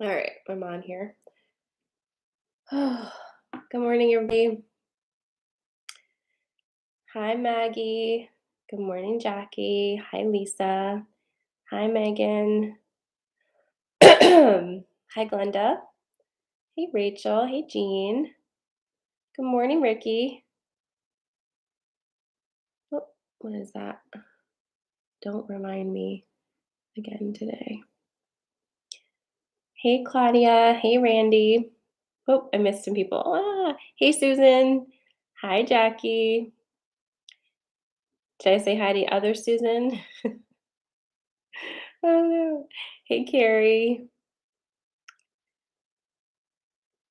All right, I'm on here. Good morning, everybody. Hi, Maggie. Good morning, Jackie. Hi, Lisa. Hi, Megan. Hi, Glenda. Hey, Rachel. Hey, Jean. Good morning, Ricky. Oh, what is that? Don't remind me again today. Hey, Claudia. Hey, Randy. Oh, I missed some people. Hey, Susan. Hi, Jackie. Did I say hi to other Susan? Oh no. Hey, Carrie.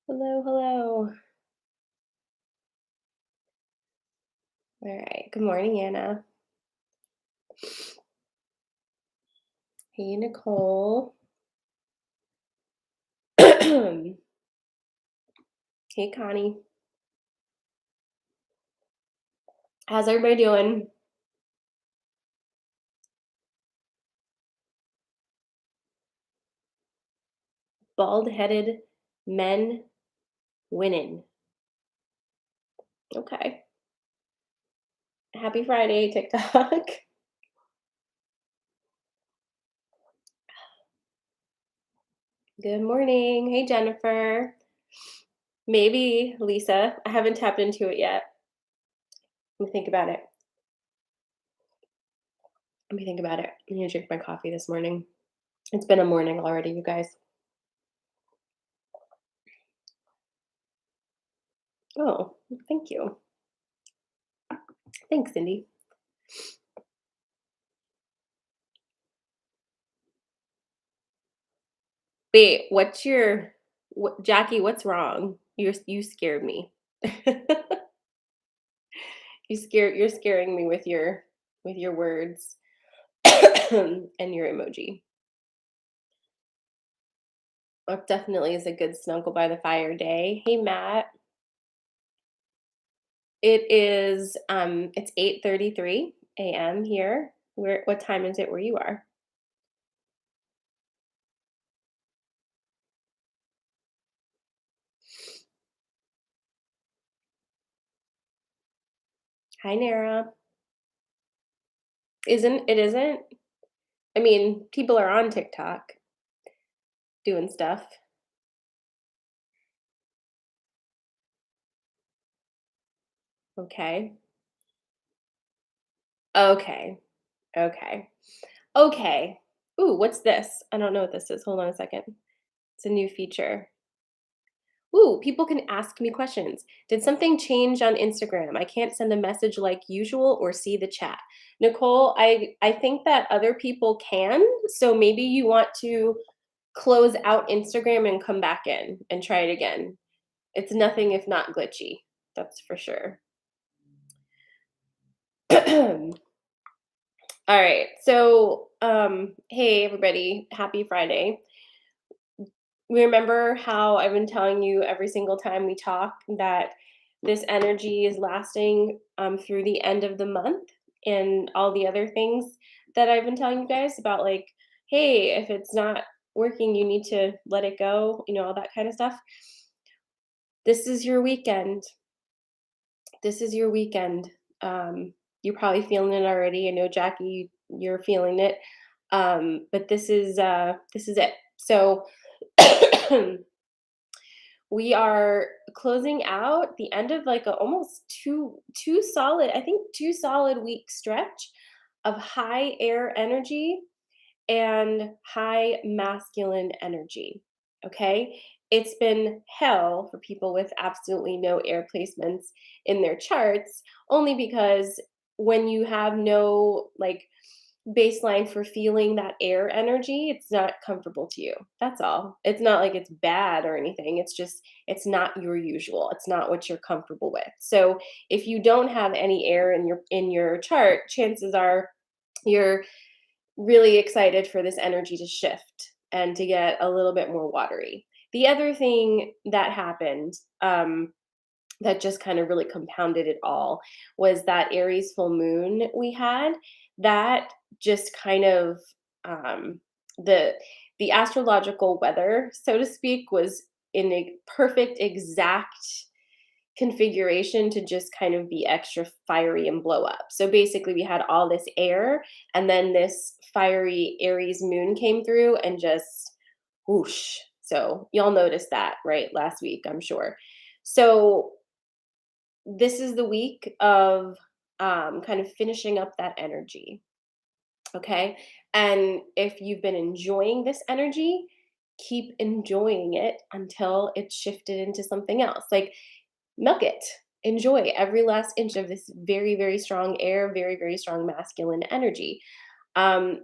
Hello, hello. All right. Good morning, Anna. Hey, Nicole. Hey, Connie. How's everybody doing? Bald-headed men winning. Okay. Happy Friday, TikTok. Good morning. Hey, Jennifer. Maybe Lisa. I haven't tapped into it yet. Let me think about it. Let me think about it. I need to drink my coffee this morning. It's been a morning already, you guys. Oh, thank you. Thanks, Cindy. Wait, Jackie, what's wrong? You scared me. You're scaring me with your words and your emoji. It definitely is a good snuggle by the fire day. Hey, Matt. It's 8:33 a.m. here. What time is it where you are? Hi, Nara. Isn't? I mean, people are on TikTok doing stuff. Okay. Okay. Okay. Okay. Ooh, what's this? I don't know what this is. Hold on a second. It's a new feature. Ooh, people can ask me questions. Did something change on Instagram? I can't send a message like usual or see the chat. Nicole, I think that other people can, so maybe you want to close out Instagram and come back in and try it again. It's nothing if not glitchy. That's for sure. All right. So, hey everybody, happy Friday. Remember how I've been telling you every single time we talk that this energy is lasting through the end of the month and all the other things that I've been telling you guys about, like, hey, if it's not working, you need to let it go, all that kind of stuff. This is your weekend. This is your weekend. You're probably feeling it already. I know, Jackie, you're feeling it. But this is it. So we are closing out the end of like a almost two solid, I think 2 solid week stretch of high air energy and high masculine energy. Okay. It's been hell for people with absolutely no air placements in their charts, only because when you have no like baseline for feeling that air energy, it's not comfortable to you. That's all. It's not like it's bad or anything. It's just, it's not your usual. It's not what you're comfortable with. So if you don't have any air in your chart, chances are you're really excited for this energy to shift and to get a little bit more watery. The other thing that happened, that just kind of really compounded it all, was that Aries full moon we had. That just kind of, um, the the astrological weather, so to speak, was in a perfect, exact configuration to just kind of be extra fiery and blow up. So basically, we had all this air, and then this fiery Aries moon came through and just whoosh. So y'all noticed that, right? Last week, I'm sure. So this is the week of kind of finishing up that energy. Okay. And if you've been enjoying this energy, keep enjoying it until it's shifted into something else. Like, milk it. Enjoy every last inch of this very, very strong air, very, very strong masculine energy. Um,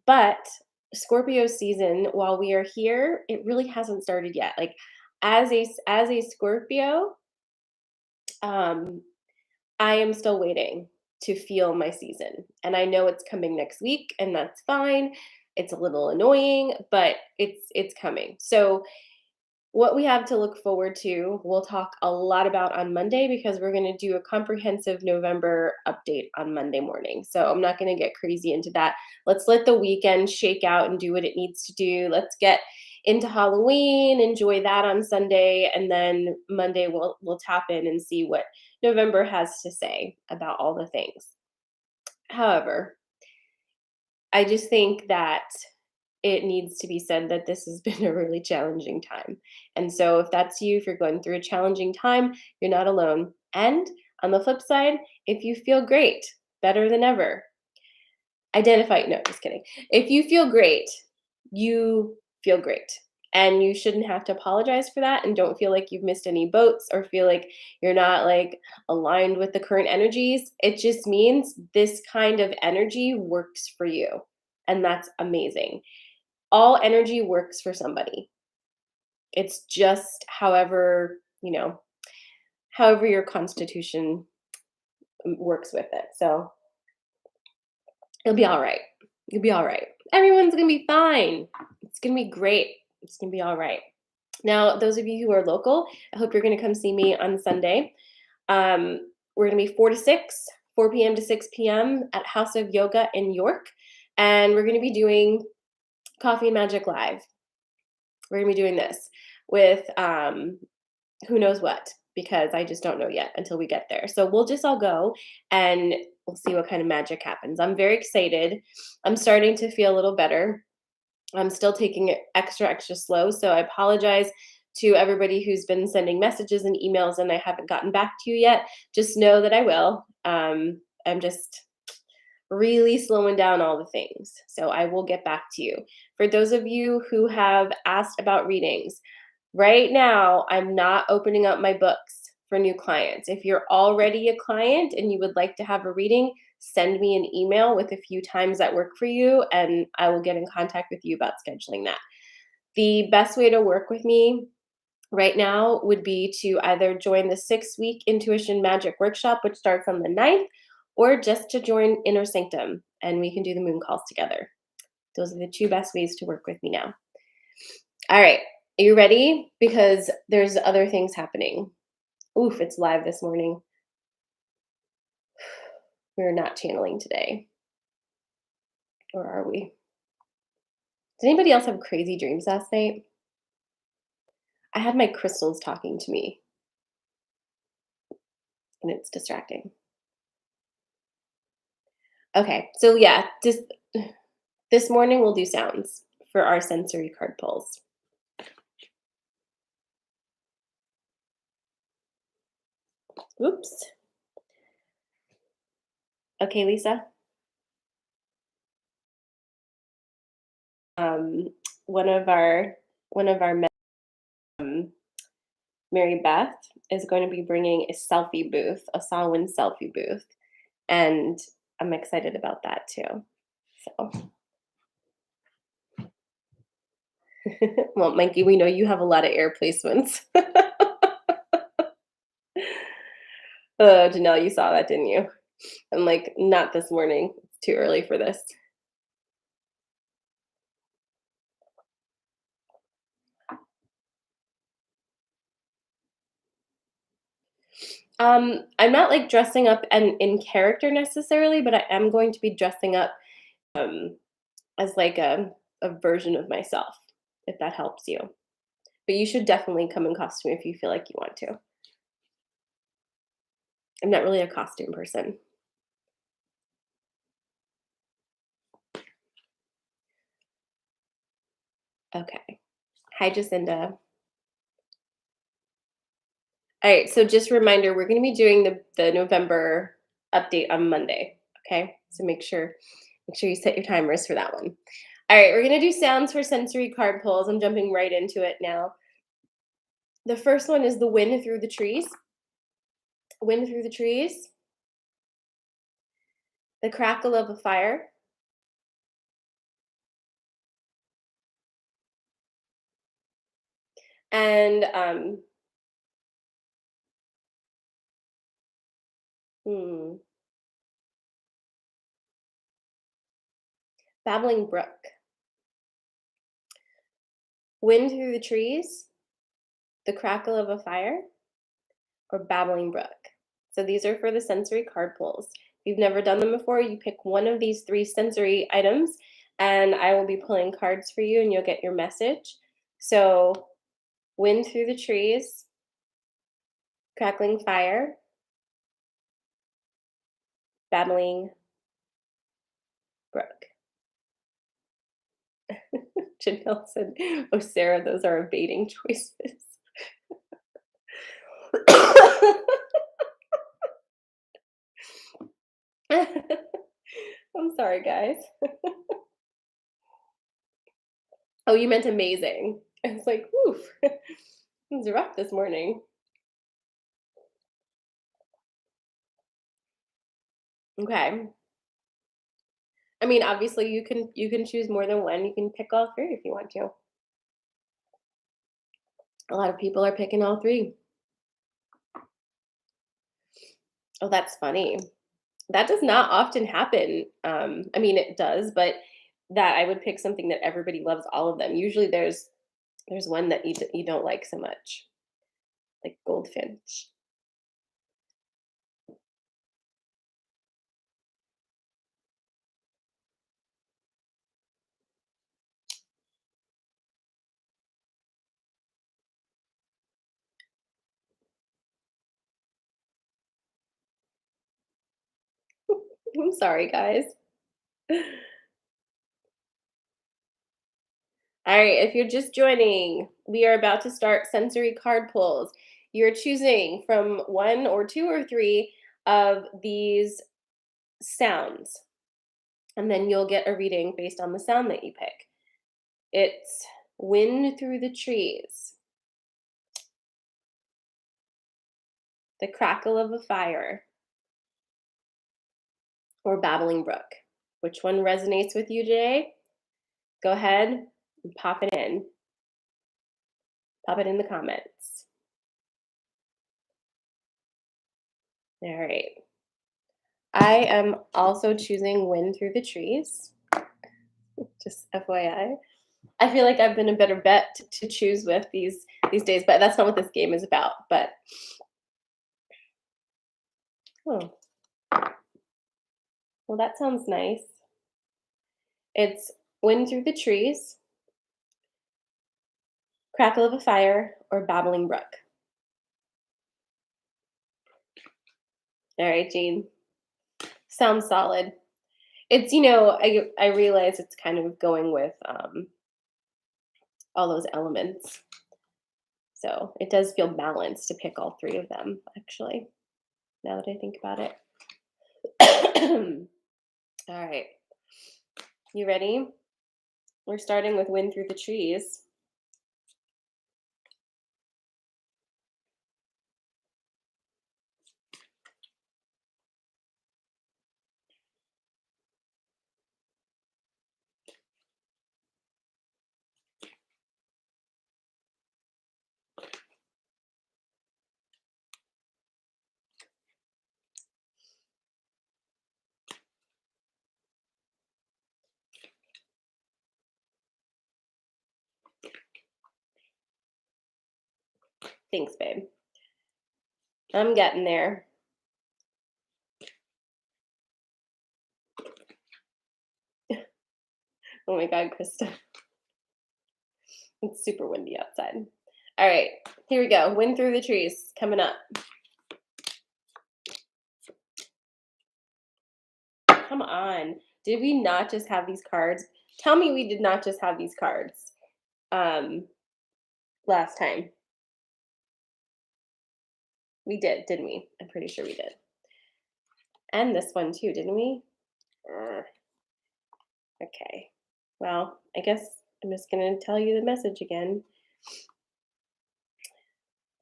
but Scorpio season, while we are here, it really hasn't started yet. Like, as a Scorpio, um, I am still waiting to feel my season. And I know it's coming next week, and that's fine. It's a little annoying, but it's coming. So what we have to look forward to, we'll talk a lot about on Monday because we're going to do a comprehensive November update on Monday morning. So I'm not going to get crazy into that. Let's let the weekend shake out and do what it needs to do. Let's get into Halloween, enjoy that on Sunday, and then Monday we'll tap in and see what November has to say about all the things. However, I just think that it needs to be said that this has been a really challenging time. And so, if that's you, if you're going through a challenging time, you're not alone. And on the flip side, if you feel great, better than ever, identify. No, just kidding. If you feel great, you feel great. And you shouldn't have to apologize for that. And don't feel like you've missed any boats or feel like you're not like aligned with the current energies. It just means this kind of energy works for you. And that's amazing. All energy works for somebody. It's just however your constitution works with it. So it'll be all right. You'll be all right. Everyone's going to be fine. It's going to be great. It's going to be all right. Now, those of you who are local, I hope you're going to come see me on Sunday. We're going to be 4 to 6, 4 p.m. to 6 p.m. at House of Yoga in York. And we're going to be doing Coffee and Magic Live. We're going to be doing this with who knows what, because I just don't know yet until we get there. So we'll just all go and we'll see what kind of magic happens. I'm very excited. I'm starting to feel a little better. I'm still taking it extra, extra slow. So I apologize to everybody who's been sending messages and emails and I haven't gotten back to you yet. Just know that I will. I'm just really slowing down all the things. So I will get back to you. For those of you who have asked about readings, right now I'm not opening up my books for new clients. If you're already a client and you would like to have a reading, send me an email with a few times that work for you and I will get in contact with you about scheduling that. The best way to work with me right now would be to either join the 6-week Intuition Magic Workshop, which starts on the 9th, or just to join Inner Sanctum and we can do the moon calls together. Those are the two best ways to work with me now. All right. Are you ready? Because there's other things happening. Oof, it's live this morning. We're not channeling today. Or are we? Did anybody else have crazy dreams last night? I had my crystals talking to me, and it's distracting. Okay, so yeah, just this morning we'll do sounds for our sensory card pulls. Oops. Okay, Lisa. Um, one of our um, Mary Beth is going to be bringing a selfie booth, a Samhain selfie booth, and I'm excited about that too. So, well, Mikey, we know you have a lot of air placements. Janelle, you saw that, didn't you? I'm like, not this morning. It's too early for this. I'm not like dressing up and in character necessarily, but I am going to be dressing up as like a version of myself, if that helps you. But you should definitely come in costume if you feel like you want to. I'm not really a costume person. Okay. Hi, Jacinda. All right, so just a reminder, we're going to be doing the November update on Monday. Okay, so make sure you set your timers for that one. All right, we're going to do sounds for sensory card pulls. I'm jumping right into it now. The first one is the wind through the trees. Wind through the trees. The crackle of a fire. And hmm, babbling brook. Wind through the trees. The crackle of a fire. Or babbling brook. So these are for the sensory card pulls. If you've never done them before, you pick one of these three sensory items, and I will be pulling cards for you, and you'll get your message. So, wind through the trees, crackling fire, babbling brook. Janelle said, "Oh, Sarah, those are evading choices." I'm sorry, guys. Oh, you meant amazing. I was like, "Oof, it was rough this morning." Okay. I mean, obviously, you can choose more than one. You can pick all three if you want to. A lot of people are picking all three. Oh, that's funny. That does not often happen. I mean, it does, but that I would pick something that everybody loves all of them. Usually, there's one that you don't like so much, like goldfinch. I'm sorry, guys. All right, if you're just joining, we are about to start sensory card pulls. You're choosing from one or two or three of these sounds, and then you'll get a reading based on the sound that you pick. It's wind through the trees, the crackle of a fire, or babbling brook. Which one resonates with you today? Go ahead and pop it in. Pop it in the comments. All right. I am also choosing wind through the trees. Just FYI. I feel like I've been a better bet to choose with these days, but that's not what this game is about. But oh, well, that sounds nice. It's wind through the trees, crackle of a fire, or babbling brook. All right, Jean. Sounds solid. It's I realize it's kind of going with all those elements, so it does feel balanced to pick all three of them. Actually, now that I think about it. All right, you ready? We're starting with wind through the trees. Thanks, babe. I'm getting there. Oh my God, Krista. It's super windy outside. All right, here we go. Wind through the trees coming up. Come on. Did we not just have these cards? Tell me we did not just have these cards um last time. We did, didn't we? I'm pretty sure we did. And this one too, didn't we? Uh, okay. Well, I guess I'm just going to tell you the message again.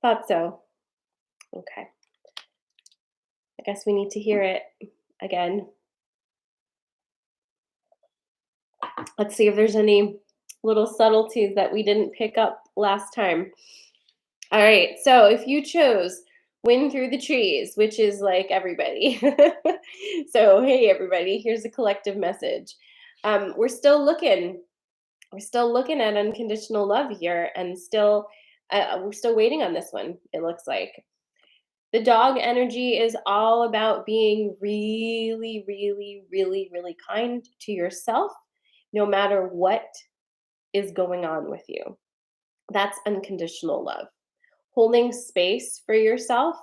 Thought so. Okay. I guess we need to hear it again. Let's see if there's any little subtleties that we didn't pick up last time. All right. So if you chose Wind Through the Trees, which is like everybody. So, hey, everybody, here's a collective message. We're still looking. We're still looking at unconditional love here, and still, we're still waiting on this one. It looks like the dog energy is all about being really, really, really, really kind to yourself, no matter what is going on with you. That's unconditional love. Holding space for yourself,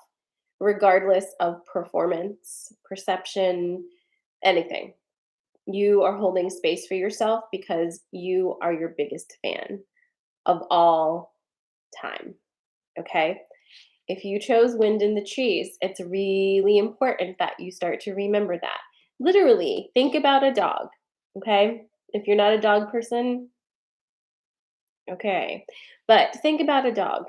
regardless of performance, perception, anything. You are holding space for yourself because you are your biggest fan of all time. Okay? If you chose wind in the trees, it's really important that you start to remember that. Literally, think about a dog. Okay? If you're not a dog person, okay. But think about a dog.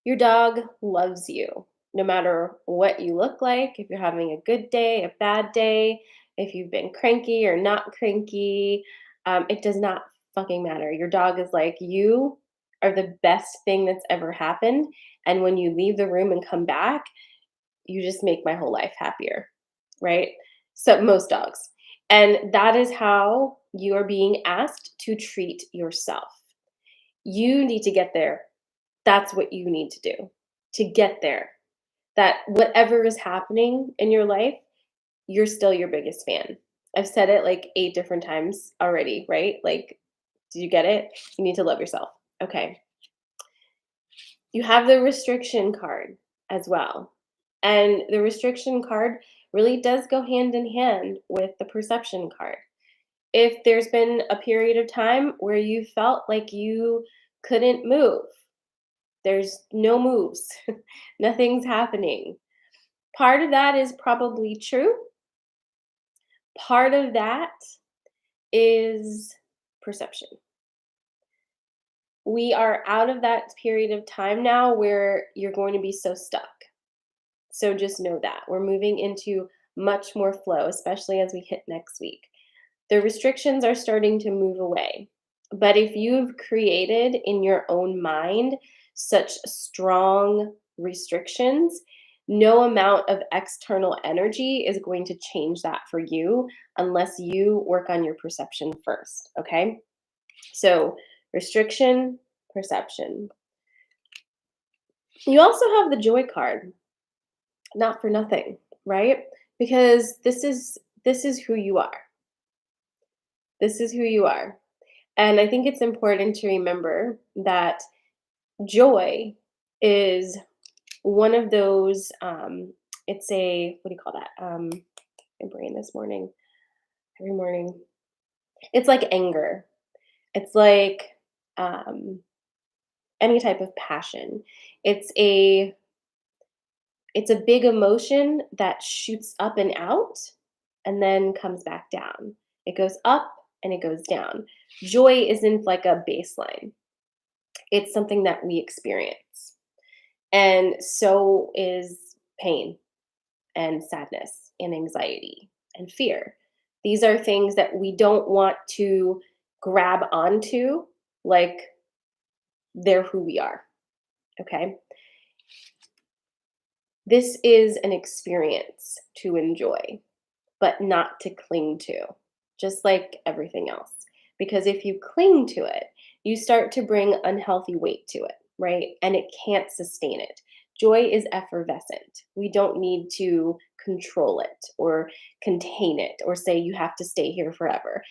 Your dog loves you no matter what you look like, if you're having a good day, a bad day, if you've been cranky or not cranky. It does not fucking matter. Your dog is like, you are the best thing that's ever happened. And when you leave the room and come back, you just make my whole life happier, right? So, most dogs. And that is how you are being asked to treat yourself. You need to get there. That's what you need to do to get there. That whatever is happening in your life, you're still your biggest fan. I've said it like 8 different times already, right? Like, did you get it? You need to love yourself. Okay. You have the restriction card as well. And the restriction card really does go hand in hand with the perception card. If there's been a period of time where you felt like you couldn't move, there's no moves, nothing's happening. Part of that is probably true. Part of that is perception. We are out of that period of time now where you're going to be so stuck. So just know that we're moving into much more flow, especially as we hit next week. The restrictions are starting to move away. But if you've created in your own mind such strong restrictions, no amount of external energy is going to change that for you unless you work on your perception first. Okay. So, restriction, perception. You also have the joy card, not for nothing, right? Because this is who you are. This is who you are. And I think it's important to remember that joy is one of those, it's a, what do you call that? My brain this morning, every morning. It's like anger. It's like any type of passion. It's a it's a big emotion that shoots up and out and then comes back down. It goes up and it goes down. Joy isn't like a baseline. It's something that we experience. And so is pain and sadness and anxiety and fear. These are things that we don't want to grab onto like they're who we are. Okay. This is an experience to enjoy, but not to cling to, just like everything else. Because if you cling to it, you start to bring unhealthy weight to it, right? And it can't sustain it. Joy is effervescent. We don't need to control it or contain it or say you have to stay here forever.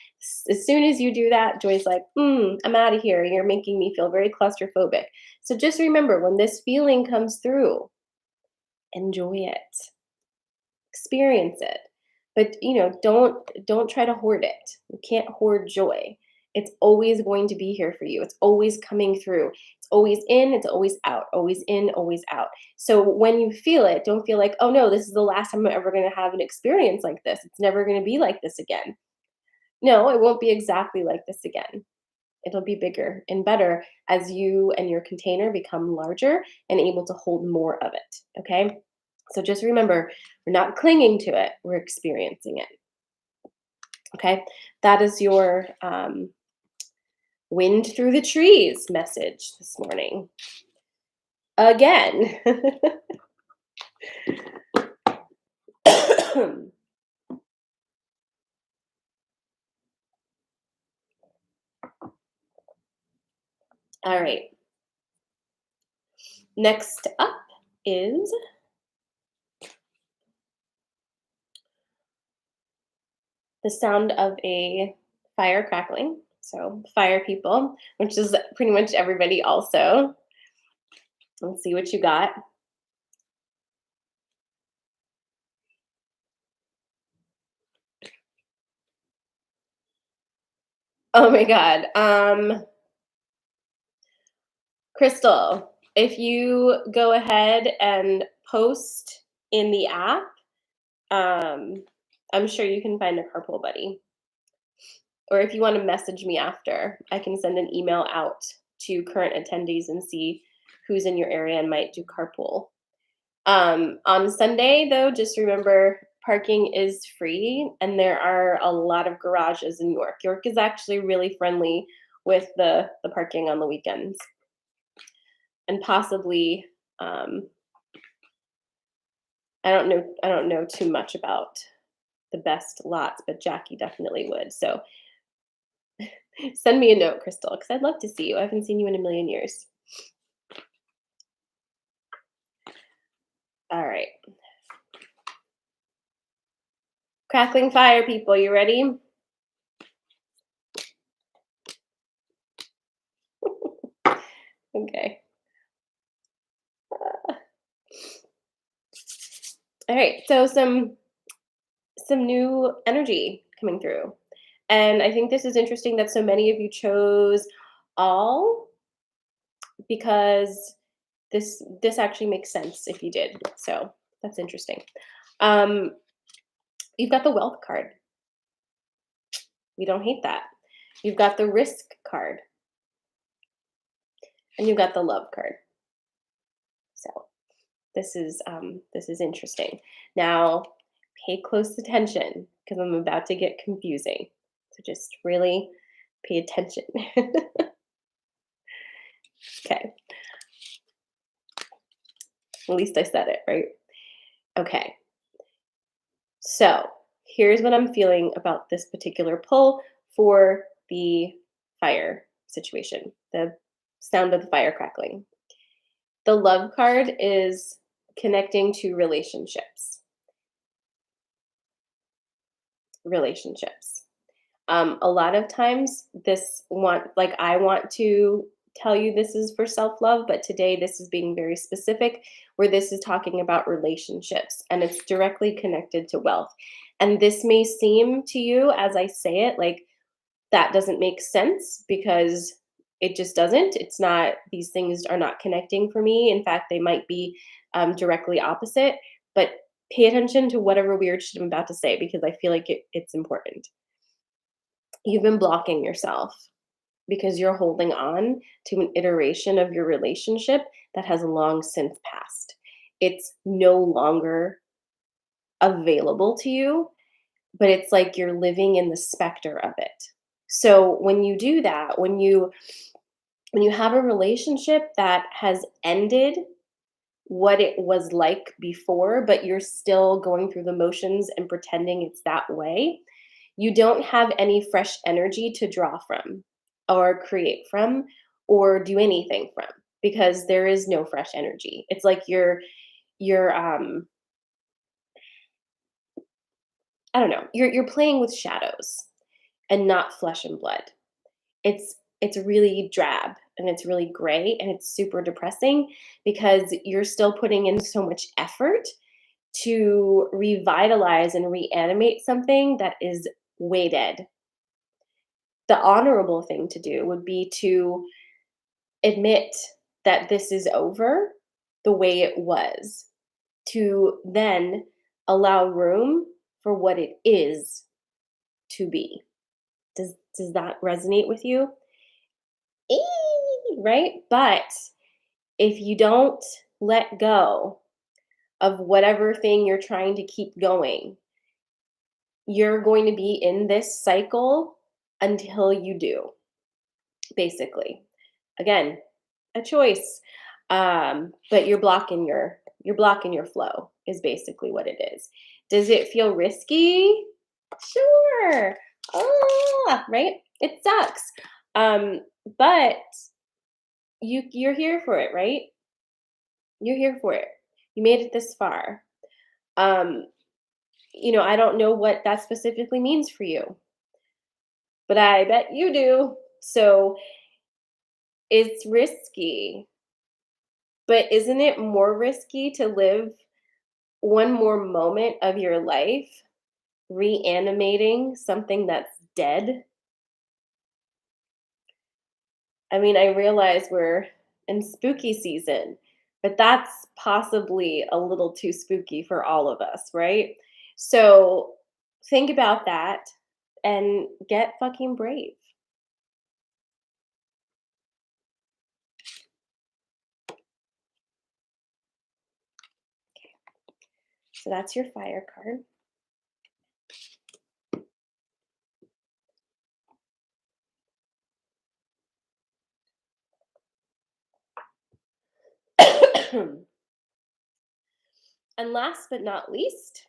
As soon as you do that, Joy's like, I'm out of here. You're making me feel very claustrophobic. So just remember when this feeling comes through, enjoy it, experience it. But don't try to hoard it. You can't hoard joy. It's always going to be here for you. It's always coming through. It's always in, it's always out, always in, always out. So when you feel it, don't feel like, oh no, this is the last time I'm ever going to have an experience like this. It's never going to be like this again. No, it won't be exactly like this again. It'll be bigger and better as you and your container become larger and able to hold more of it. Okay. So just remember, we're not clinging to it, we're experiencing it. Okay. That is your wind through the trees message this morning. Again. All right. Next up is the sound of a fire crackling. So, fire people, which is pretty much everybody also. Let's see what you got. Oh my God. Crystal, if you go ahead and post in the app, um, I'm sure you can find a carpool buddy. Or if you want to message me after, I can send an email out to current attendees and see who's in your area and might do carpool. On Sunday, though, just remember parking is free, and there are a lot of garages in York. York is actually really friendly with the parking on the weekends, and possibly I don't know too much about the best lots, but Jackie definitely would. So send me a note, Crystal, because I'd love to see you. I haven't seen you in a million years. All right. Crackling fire, people, you ready? Okay. All right. So some new energy coming through. And I think this is interesting that so many of you chose all because this actually makes sense if you did. So that's interesting. Um, you've got the wealth card. We don't hate that. You've got the risk card. And you've got the love card. So this is interesting. Now pay close attention because I'm about to get confusing. So just really pay attention. Okay. At least I said it, right? Okay. So here's what I'm feeling about this particular pull for the fire situation, the sound of the fire crackling. The love card is connecting to relationships. Relationships. A lot of times, I want to tell you this is for self love, but today this is being very specific, where this is talking about relationships and it's directly connected to wealth. And this may seem to you, as I say it, like that doesn't make sense because it just doesn't. It's not, these things are not connecting for me. In fact, they might be directly opposite. But pay attention to whatever weird shit I'm about to say because I feel like it's important. You've been blocking yourself because you're holding on to an iteration of your relationship that has long since passed. It's no longer available to you, but it's like you're living in the specter of it. So when you do that, when you have a relationship that has ended what it was like before, but you're still going through the motions and pretending it's that way, you don't have any fresh energy to draw from or create from or do anything from because there is no fresh energy. It's like you're I don't know, you're playing with shadows and not flesh and blood. It's really drab and it's really gray and it's super depressing because you're still putting in so much effort to revitalize and reanimate something that is way dead. The honorable thing to do would be to admit that this is over the way it was, to then allow room for what it is to be. Does that resonate with you? Right? But if you don't let go of whatever thing you're trying to keep going, you're going to be in this cycle until you do, basically. Again, a choice. But you're blocking your flow is basically what it is. Does it feel risky? Sure. Right? It sucks. But you're here for it, right? You're here for it. You made it this far. Um, I don't know what that specifically means for you, but I bet you do. So it's risky, but isn't it more risky to live one more moment of your life reanimating something that's dead? I mean, I realize we're in spooky season, but that's possibly a little too spooky for all of us, right? So think about that and get fucking brave. So that's your fire card. And last but not least,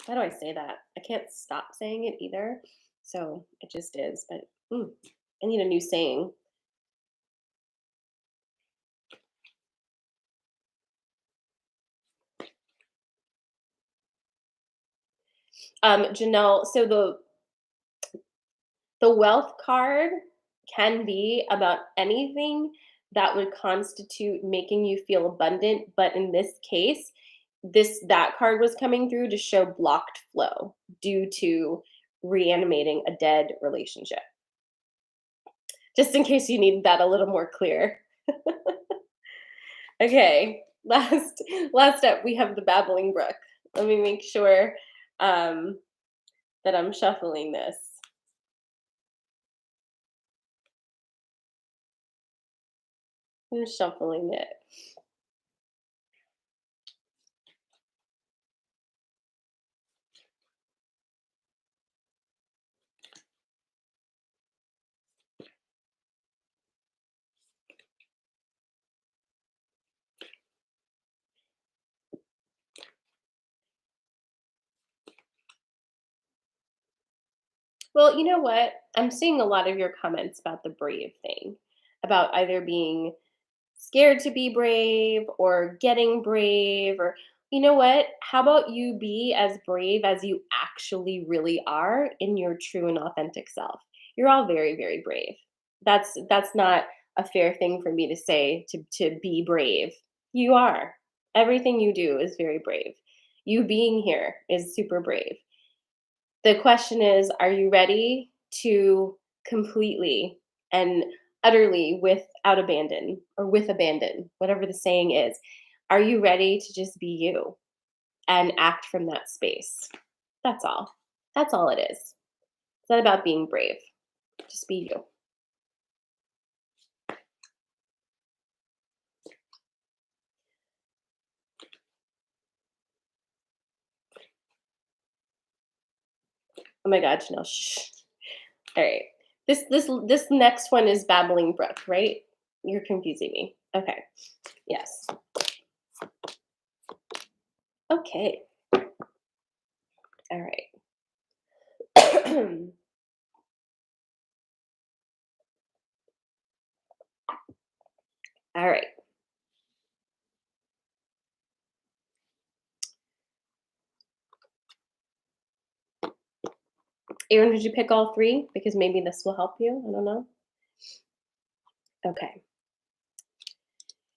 how do I say that? I can't stop saying it either. So it just is, but I need a new saying. Janelle, so the wealth card can be about anything that would constitute making you feel abundant, but in this case, that card was coming through to show blocked flow due to reanimating a dead relationship. Just in case you need that a little more clear. Okay, last up, we have the babbling brook. Let me make sure um, that I'm shuffling this. I'm shuffling it. Well, you know what? I'm seeing a lot of your comments about the brave thing, about either being scared to be brave or getting brave, or you know what? How about you be as brave as you actually really are in your true and authentic self? You're all very, very brave. That's not a fair thing for me to say to be brave. You are. Everything you do is very brave. You being here is super brave. The question is, are you ready to completely and utterly without abandon or with abandon, whatever the saying is, are you ready to just be you and act from that space? That's all. That's all it is. It's not about being brave. Just be you. Oh my God, Chanel. Shh. All right. This next one is babbling brook, right? You're confusing me. Okay. Yes. Okay. All right. All right. Aaron, did you pick all three? Because maybe this will help you. I don't know. Okay.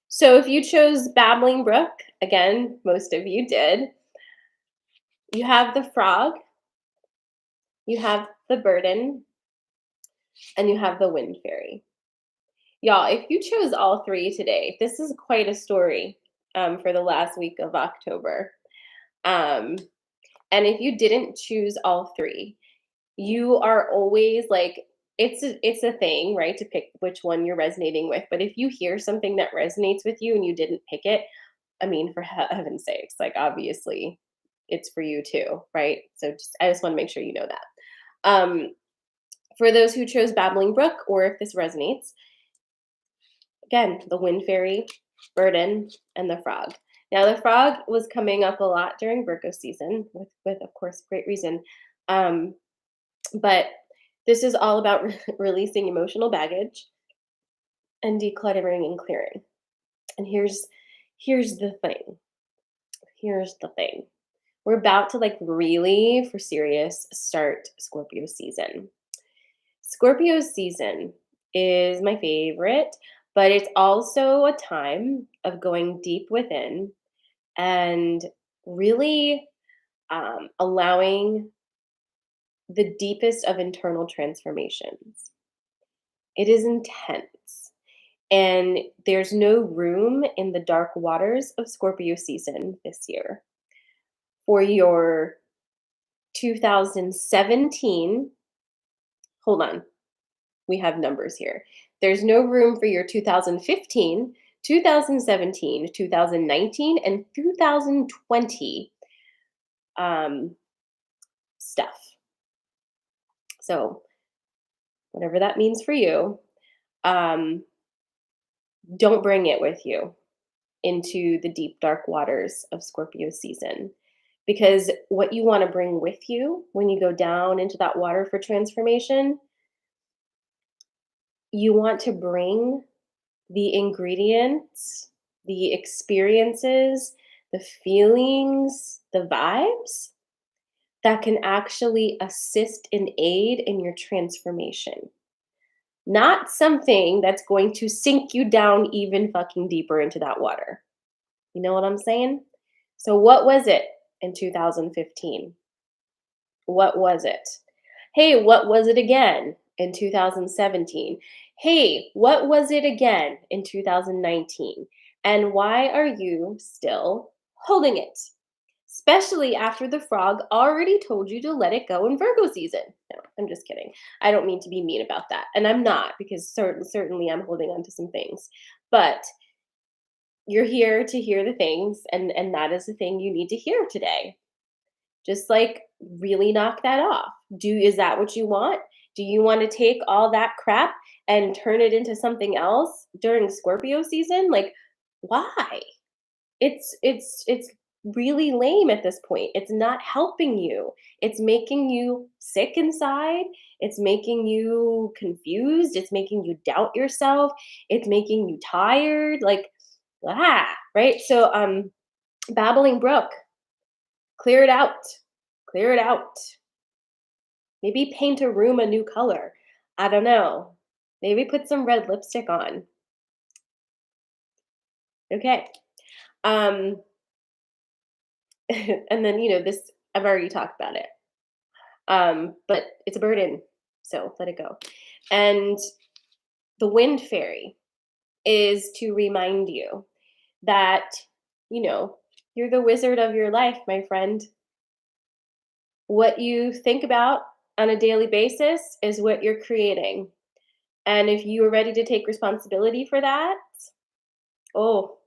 So if you chose Babbling Brook, again, most of you did, you have the frog, you have the burden, and you have the wind fairy. Y'all, if you chose all three today, this is quite a story for the last week of October. Um, and if you didn't choose all three, you are always like, it's a thing, right, to pick which one you're resonating with. But if you hear something that resonates with you and you didn't pick it, I mean, for heaven's sakes, like obviously it's for you too, right? So I just want to make sure you know that. For those who chose Babbling Brook, or if this resonates, again, the wind fairy, burden, and the frog. Now, the frog was coming up a lot during Virgo season, with of course, great reason. Um, but this is all about releasing emotional baggage and decluttering and clearing. And here's the thing. Here's the thing. We're about to like really, for serious, start Scorpio season. Scorpio season is my favorite, but it's also a time of going deep within and really allowing the deepest of internal transformations. It is intense. And there's no room in the dark waters of Scorpio season this year for your 2017. Hold on, we have numbers here. There's no room for your 2015, 2017, 2019, and 2020 um, stuff. So, whatever that means for you, um, don't bring it with you into the deep, dark waters of Scorpio season. Because what you want to bring with you when you go down into that water for transformation, you want to bring the ingredients, the experiences, the feelings, the vibes that can actually assist and aid in your transformation. Not something that's going to sink you down even fucking deeper into that water. You know what I'm saying? So, what was it in 2015? What was it? Hey, what was it again in 2017? Hey, what was it again in 2019? And why are you still holding it? Especially after the frog already told you to let it go in Virgo season. No, I'm just kidding. I don't mean to be mean about that. And I'm not, because certainly I'm holding on to some things. But you're here to hear the things, and that is the thing you need to hear today. Just like really knock that off. Is that what you want? Do you want to take all that crap and turn it into something else during Scorpio season? Like, why? It's really lame at this point. It's not helping you. It's making you sick inside. It's making you confused. It's making you doubt yourself. It's making you tired. Like, right? So Babbling Brook, clear it out. Clear it out. Maybe paint a room a new color. I don't know. Maybe put some red lipstick on. Okay. Um and then this, I've already talked about it. But it's a burden. So let it go. And the wind fairy is to remind you that you're the wizard of your life, my friend. What you think about on a daily basis is what you're creating. And if you are ready to take responsibility for that, oh,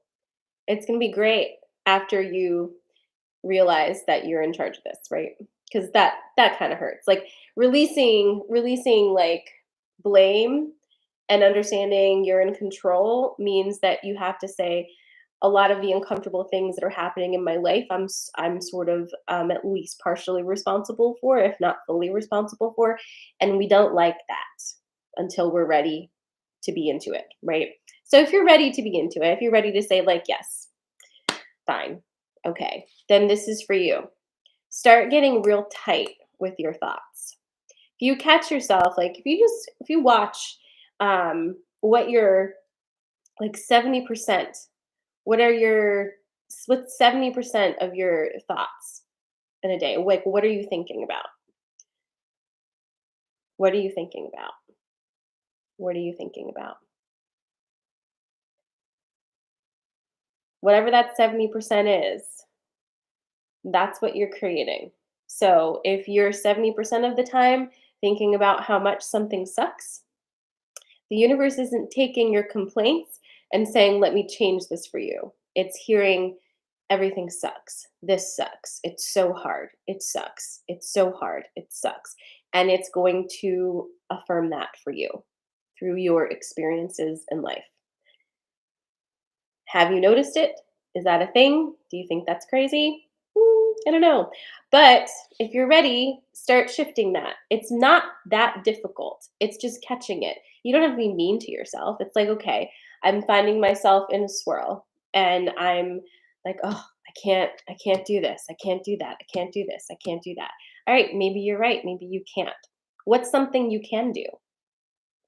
it's going to be great after you realize that you're in charge of this, right? Because that kind of hurts. Like releasing like blame and understanding you're in control means that you have to say a lot of the uncomfortable things that are happening in my life, I'm sort of at least partially responsible for, if not fully responsible for, and we don't like that until we're ready to be into it, right? So if you're ready to be into it, if you're ready to say like yes, fine, okay, then this is for you. Start getting real tight with your thoughts. If you catch yourself, like if you watch what your like 70%, what are your what's 70% of your thoughts in a day? Like what are you thinking about? What are you thinking about? What are you thinking about? Whatever that 70% is, that's what you're creating. So if you're 70% of the time thinking about how much something sucks, the universe isn't taking your complaints and saying, let me change this for you. It's hearing everything sucks. This sucks. It's so hard. It sucks. It's so hard. It sucks. And it's going to affirm that for you through your experiences in life. Have you noticed it? Is that a thing? Do you think that's crazy? I don't know. But if you're ready, start shifting that. It's not that difficult. It's just catching it. You don't have to be mean to yourself. It's like, okay, I'm finding myself in a swirl and I'm like, oh, I can't do this. I can't do that. I can't do this. I can't do that. All right, maybe you're right. Maybe you can't. What's something you can do?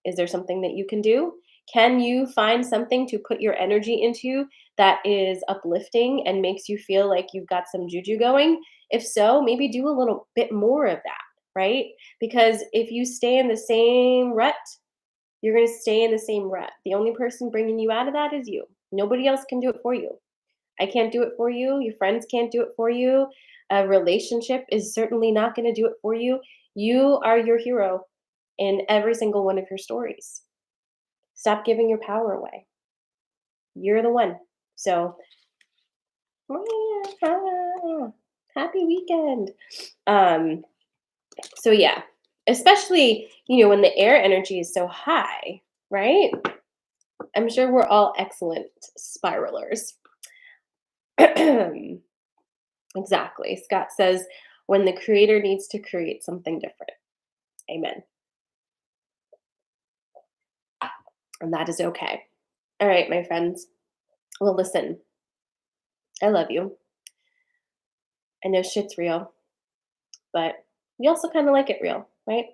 Is there something that you can do? Can you find something to put your energy into that is uplifting and makes you feel like you've got some juju going? If so, maybe do a little bit more of that, right? Because if you stay in the same rut, you're going to stay in the same rut. The only person bringing you out of that is you. Nobody else can do it for you. I can't do it for you. Your friends can't do it for you. A relationship is certainly not going to do it for you. You are your hero in every single one of your stories. Stop giving your power away. You're the one. So, happy weekend. Um, so yeah, especially, when the air energy is so high, right? I'm sure we're all excellent spiralers. Exactly. Scott says, when the creator needs to create something different. Amen. And that is okay. All right, my friends. Well, listen, I love you. I know shit's real, but we also kind of like it real, right?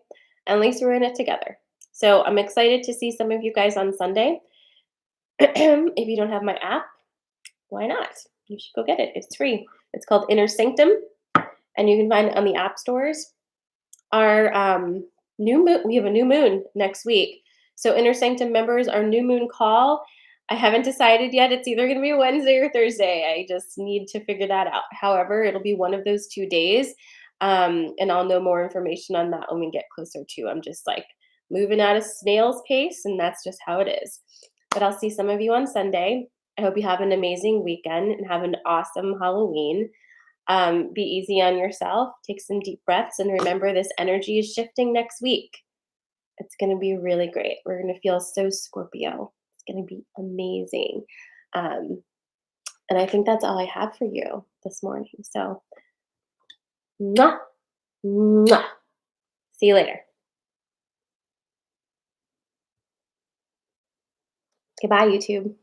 At least we're in it together. So I'm excited to see some of you guys on Sunday. If you don't have my app, why not? You should go get it. It's free. It's called Inner Sanctum, and you can find it on the app stores. Our new moon, we have a new moon next week. So Inner Sanctum members, our new moon call. I haven't decided yet. It's either going to be Wednesday or Thursday. I just need to figure that out. However, it'll be one of those 2 days. And I'll know more information on that when we get closer to. I'm just like moving at a snail's pace, and that's just how it is. But I'll see some of you on Sunday. I hope you have an amazing weekend and have an awesome Halloween. Be easy on yourself, take some deep breaths, and remember this energy is shifting next week. It's going to be really great. We're going to feel so Scorpio. It's going to be amazing. Um, and I think that's all I have for you this morning. So, mwah, mwah. See you later. Goodbye, YouTube.